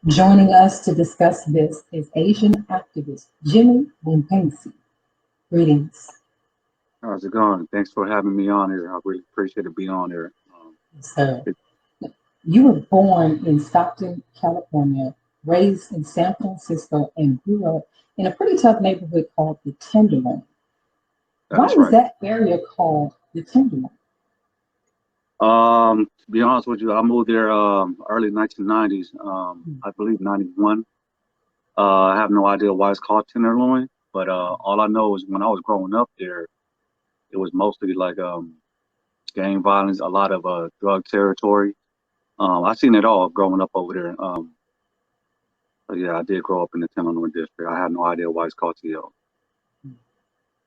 Joining us to discuss this is Asian activist Jimmy Bounphengsy. Greetings. How's it going? Thanks for having me on here. I really appreciate it being on here. So, It, you were born in Stockton, California, raised in San Francisco, and grew up in a pretty tough neighborhood called the Tenderloin. that Why is is right. that area called the Tenderloin? To be honest with you, I moved there early 1990s. I believe 91. I have no idea why it's called Tenderloin, but all I know is when I was growing up there, it was mostly like gang violence, a lot of drug territory. I seen it all growing up over there. But yeah, I did grow up in the Tenderloin district. I have no idea why it's called TL.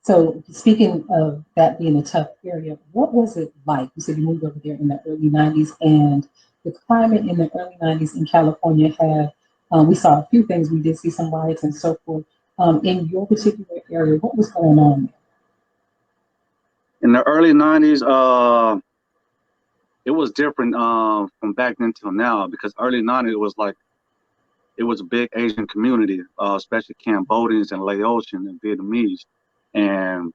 So, speaking of that being a tough area, what was it like? You said you moved over there in the early 90s, and the climate in the early 90s in California had, we saw a few things. We did see some riots and so forth. In your particular area, what was going on In the early 90s, it was different from back then till now because early 90s it was like it was a big Asian community, especially Cambodians and Laotian and Vietnamese, and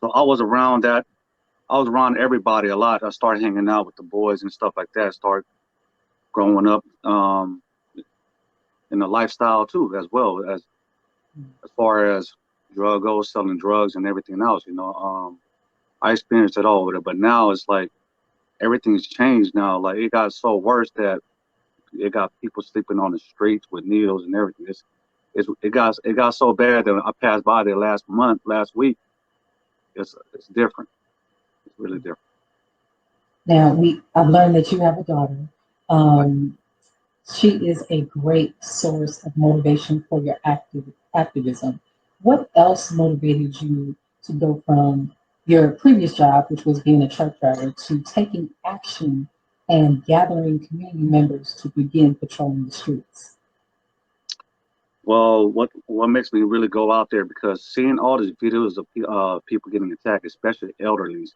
so I was around that. I was around everybody a lot. I started hanging out with the boys and stuff like that. Started growing up in the lifestyle too, as well as far as drug goes, selling drugs and everything else. I experienced it all with it, but now it's like everything's changed now. Like it got so worse that it got people sleeping on the streets with needles and everything. It got so bad that I passed by there last week. It's different. It's really different. now? I've learned that you have a daughter. Like, Um, she is a great source of motivation for your activism. What else motivated you to go from your previous job, which was being a truck driver, to taking action and gathering community members to begin patrolling the streets? well, what makes me really go out there because seeing all these videos of people getting attacked, especially elderlies,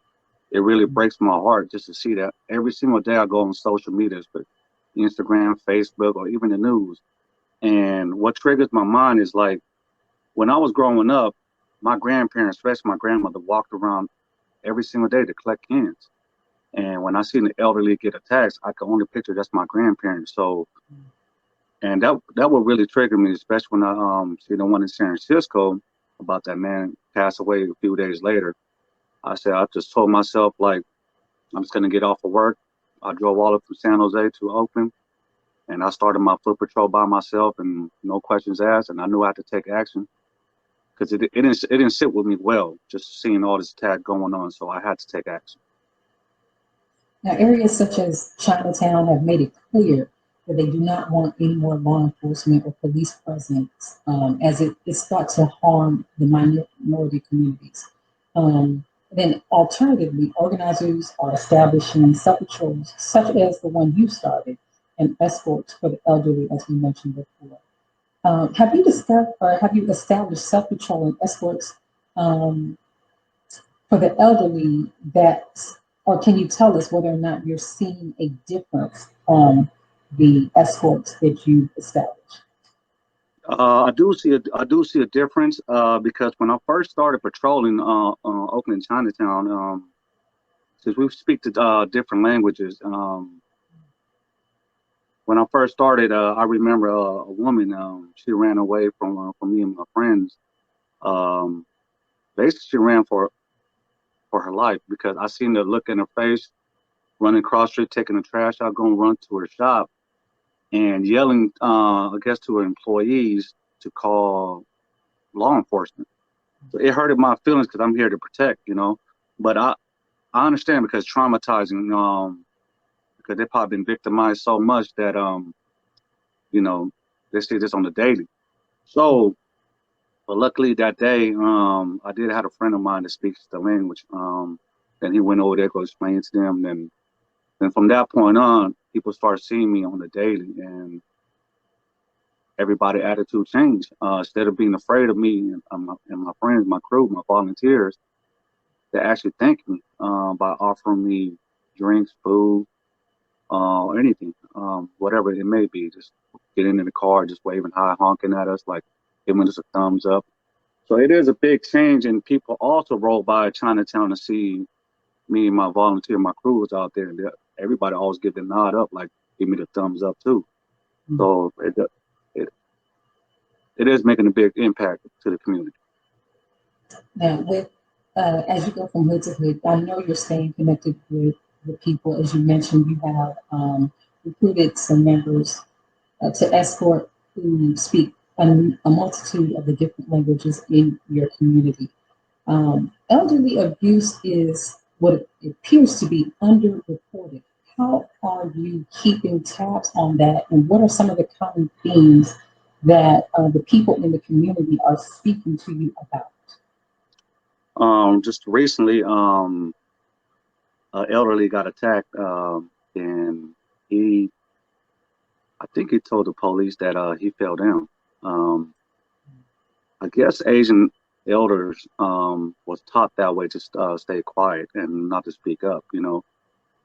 it really breaks my heart just to see that every single day I go on social media, but Instagram, Facebook, or even the news. And what triggers my mind is like when I was growing up, my grandparents, especially my grandmother, walked around every single day to collect cans. And when I seen the elderly get attacked, I could only picture that's my grandparents. So, and that would really trigger me, especially when I see the one in San Francisco about that man passed away a few days later. I just told myself like I'm just gonna get off of work. I drove all up from San Jose to Oakland, and I started my foot patrol by myself, and no questions asked. And I knew I had to take action because it didn't sit with me well just seeing all this attack going on. So I had to take action. Now, areas such as Chinatown have made it clear that they do not want any more law enforcement or police presence, as it's thought to harm the minority communities. Then, alternatively, organizers are establishing sub patrols, such as the one you started, and escorts for the elderly, as we mentioned before. Have you discovered or have you established self patrol and escorts um, for the elderly that, or can you tell us whether or not you're seeing a difference from the escorts that you've established? I do see a difference because when I first started patrolling Oakland Chinatown, since we speak to different languages, when I first started, I remember a woman. She ran away from me and my friends. Um, Basically, she ran for her life because I seen the look in her face, running cross street, taking the trash out, going run to her shop, and yelling, I guess, to her employees to call law enforcement. So it hurted my feelings because I'm here to protect. But I understand because it's traumatizing. Because they've probably been victimized so much that you know, they see this on the daily. So, but luckily that day, I did have a friend of mine that speaks the language. And he went over there to explain to them. Then from that point on, people started seeing me on the daily, and everybody attitude changed. Instead of being afraid of me and my friends, my crew, my volunteers, they actually thanked me by offering me drinks, food, or anything, whatever it may be, just getting in the car, just waving high, honking at us, like giving us a thumbs up. So it is a big change, and people also roll by Chinatown to see me and my volunteer, my crew was out there, and everybody always give the nod up, like give me the thumbs up too. So it it is making a big impact to the community. Now, with as you go from hood to hood, I know you're staying connected with the people. As you mentioned, you have recruited some members to escort who speak a multitude of the different languages in your community. Elderly abuse is what it appears to be underreported. How are you keeping tabs on that, and what are some of the common themes that the people in the community are speaking to you about? Just recently, elderly got attacked, and he, I think he told the police that he fell down. Um, I guess Asian elders was taught that way, just stay quiet and not to speak up, you know.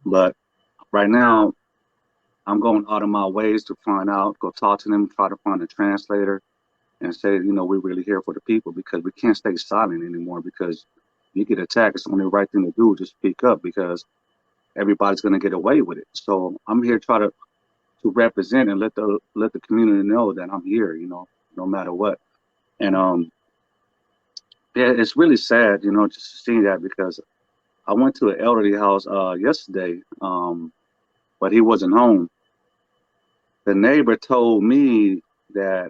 But right now, I'm going out of my ways to find out, go talk to them, try to find a translator, and say, you know, we're really here for the people because we can't stay silent anymore. Because you get attacked, it's the only right thing to do, just speak up because everybody's going to get away with it. So I'm here to try to represent and let the community know that I'm here, you know, no matter what. And yeah, it's really sad, you know, just seeing that because I went to an elderly house yesterday, but he wasn't home. The neighbor told me that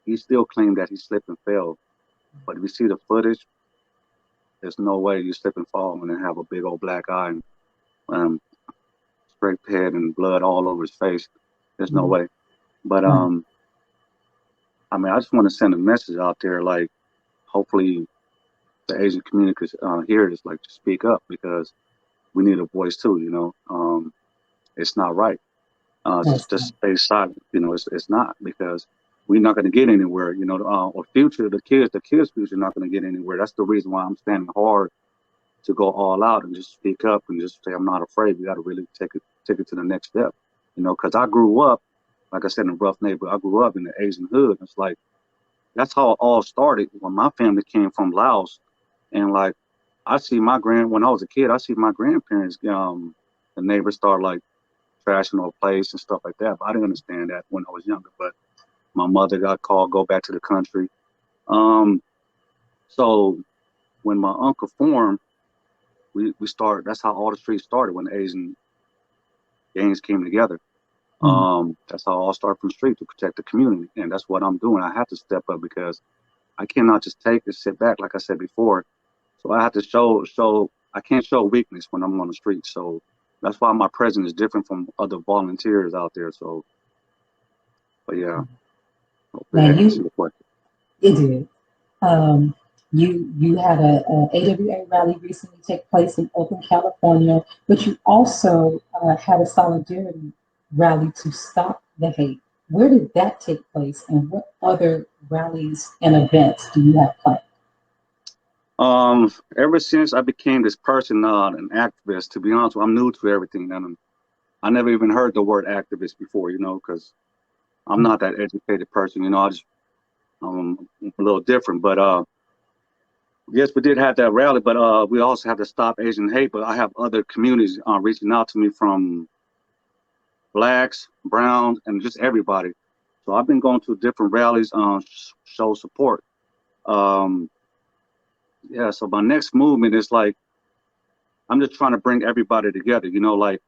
he still claimed that he slipped and fell, but if you see the footage, there's no way you slip and fall and then have a big old black eye and um, scraped head and blood all over his face. There's no way. But Right. I mean, I just want to send a message out there, like hopefully the Asian community could hear this, like to speak up because we need a voice too. You know, it's not right. That's Just stay silent. You know, it's not because we're not going to get anywhere. You know, or future the kids' future not going to get anywhere. That's the reason why I'm standing hard to go all out and just speak up and just say I'm not afraid. We got to really take it to the next step. You know, because I grew up, like I said, in a rough neighborhood. I grew up in the Asian hood. It's like that's how it all started when my family came from Laos, and like I see when I was a kid, I see my grandparents, the neighbors start like trashing our place and stuff like that. But I didn't understand that when I was younger. But my mother got called, go back to the country. Um, so when my uncle formed, we started. That's how all the streets started when the Asian gangs came together. mm, That's how I all started from the street to protect the community, and that's what I'm doing. I have to step up because I cannot just take and sit back, like I said before. So I have to show. I can't show weakness when I'm on the street. So that's why my presence is different from other volunteers out there. So, but yeah, hopefully now that answers you the question. it did. Um, you had a AWA rally recently take place in Oakland, California, but you also had a solidarity rally to stop the hate. Where did that take place, and what other rallies and events do you have planned? Ever since I became this person, an activist, to be honest, I'm new to everything, and I never even heard the word activist before, you know, because I'm not that educated person, you know. I'm a little different, but yes, we did have that rally, but we also have to stop Asian hate. But I have other communities reaching out to me from blacks, browns, and just everybody. So I've been going to different rallies, show support. Um, yeah. So my next movement is like I'm just trying to bring everybody together. You know, like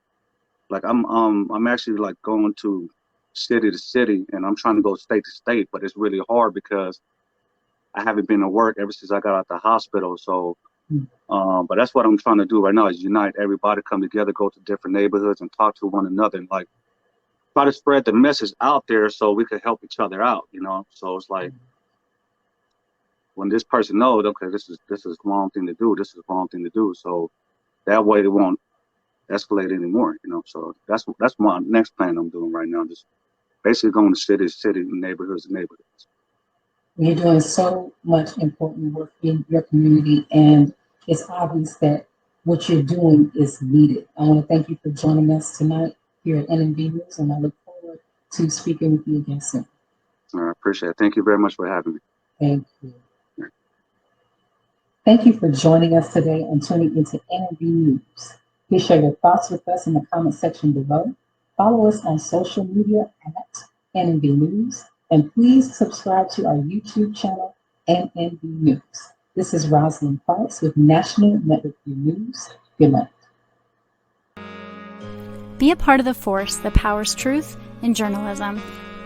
I'm actually like going to city, and I'm trying to go state to state, but it's really hard because I haven't been to work ever since I got out the hospital. So Mm, but that's what I'm trying to do right now is unite everybody, come together, go to different neighborhoods and talk to one another and like try to spread the message out there so we could help each other out, you know. So it's like when this person knows, okay, this is the wrong thing to do, this is the wrong thing to do. So that way it won't escalate anymore, you know. So that's my next plan I'm doing right now. Just basically going to city, neighborhoods, neighborhoods. You're doing so much important work in your community, and it's obvious that what you're doing is needed. I want to thank you for joining us tonight here at NNV News, and I look forward to speaking with you again soon. I appreciate it. Thank you very much for having me. Thank you. Thank you for joining us today and tuning into NNV News. Please share your thoughts with us in the comment section below. Follow us on social media at NNV News, and please subscribe to our YouTube channel, NNV News. This is Rosalind Parks with National Network View News. Good night. Be a part of the force that powers truth in journalism.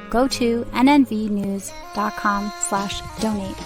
Go to nnvnews.com/donate.